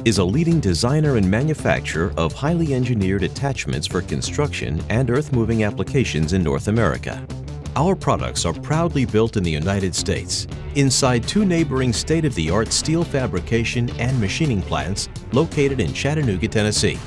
is a leading designer and manufacturer of highly engineered attachments for construction and earth-moving applications in North America. Our products are proudly built in the United States, inside two neighboring state-of-the-art steel fabrication and machining plants located in Chattanooga, Tennessee.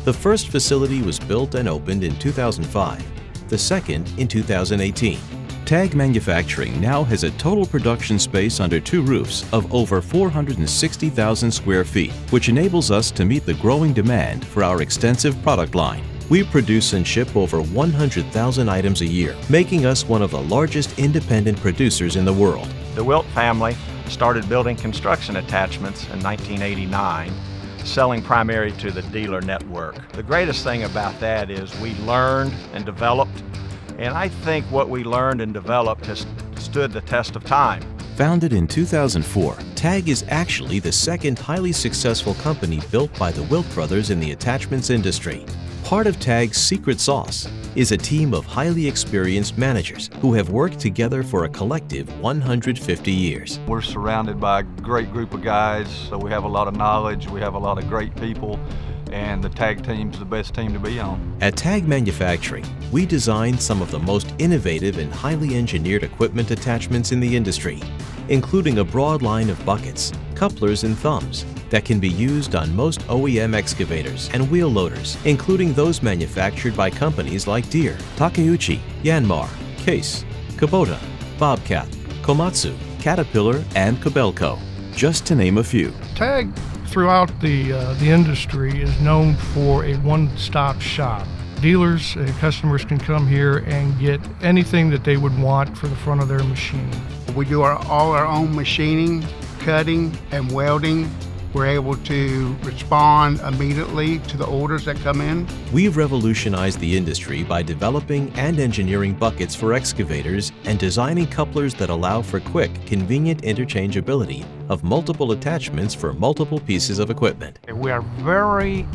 The first facility was built and opened in 2005, the second in 2018. TAG Manufacturing now has a total production space under two roofs of over 460,000 square feet, which enables us to meet the growing demand for our extensive product line. We produce and ship over 100,000 items a year, making us one of the largest independent producers in the world. The Wilt family started building construction attachments in 1989, selling primarily to the dealer network. The greatest thing about that is we learned and developed, and I think what we learned and developed has stood the test of time. Founded in 2004, TAG is actually the second highly successful company built by the Wilt brothers in the attachments industry. Part of TAG's secret sauce is a team of highly experienced managers who have worked together for a collective 150 years. We're surrounded by a great group of guys, so we have a lot of knowledge, we have a lot of great people, and the TAG team's the best team to be on. At TAG Manufacturing, we design some of the most innovative and highly engineered equipment attachments in the industry, including a broad line of buckets, couplers, and thumbs that can be used on most OEM excavators and wheel loaders, including those manufactured by companies like Deere, Takeuchi, Yanmar, Case, Kubota, Bobcat, Komatsu, Caterpillar, and KOBELCO, just to name a few. TAG throughout the industry is known for a one-stop shop. Dealers and customers can come here and get anything that they would want for the front of their machine. We do all our own machining, cutting, and welding. We're able to respond immediately to the orders that come in. We've revolutionized the industry by developing and engineering buckets for excavators and designing couplers that allow for quick, convenient interchangeability of multiple attachments for multiple pieces of equipment. We are very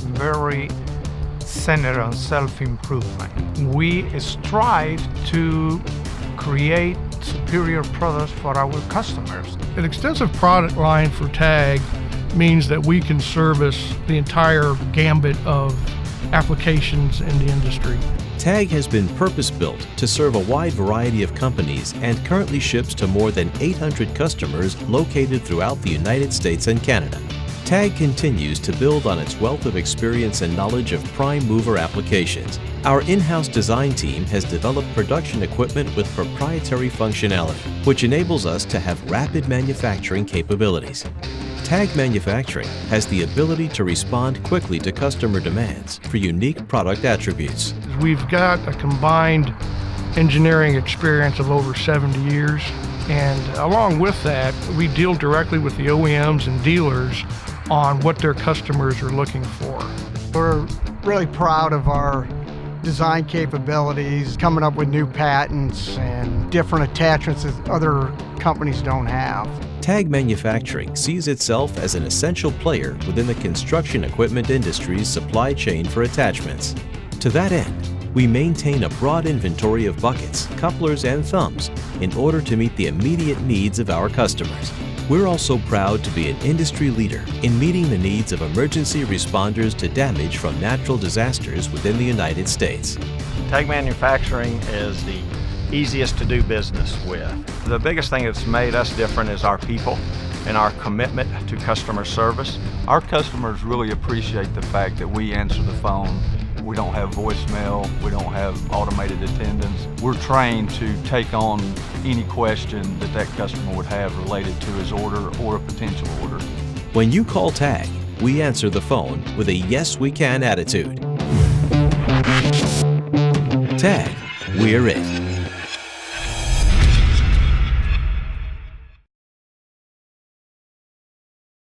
centered on self-improvement. We strive to create superior products for our customers. An extensive product line for TAG means that we can service the entire gambit of applications in the industry. TAG has been purpose-built to serve a wide variety of companies and currently ships to more than 800 customers located throughout the United States and Canada. TAG continues to build on its wealth of experience and knowledge of prime mover applications. Our in-house design team has developed production equipment with proprietary functionality, which enables us to have rapid manufacturing capabilities. TAG Manufacturing has the ability to respond quickly to customer demands for unique product attributes. We've got a combined engineering experience of over 70 years, and along with that, we deal directly with the OEMs and dealers on what their customers are looking for. We're really proud of our design capabilities, coming up with new patents and different attachments that other companies don't have. TAG Manufacturing sees itself as an essential player within the construction equipment industry's supply chain for attachments. To that end, we maintain a broad inventory of buckets, couplers, and thumbs in order to meet the immediate needs of our customers. We're also proud to be an industry leader in meeting the needs of emergency responders to damage from natural disasters within the United States. TAG Manufacturing is the easiest to do business with. The biggest thing that's made us different is our people and our commitment to customer service. Our customers really appreciate the fact that we answer the phone. We don't have voicemail, we don't have automated attendance. We're trained to take on any question that customer would have related to his order or a potential order. When you call TAG, we answer the phone with a yes we can attitude. TAG, we're it.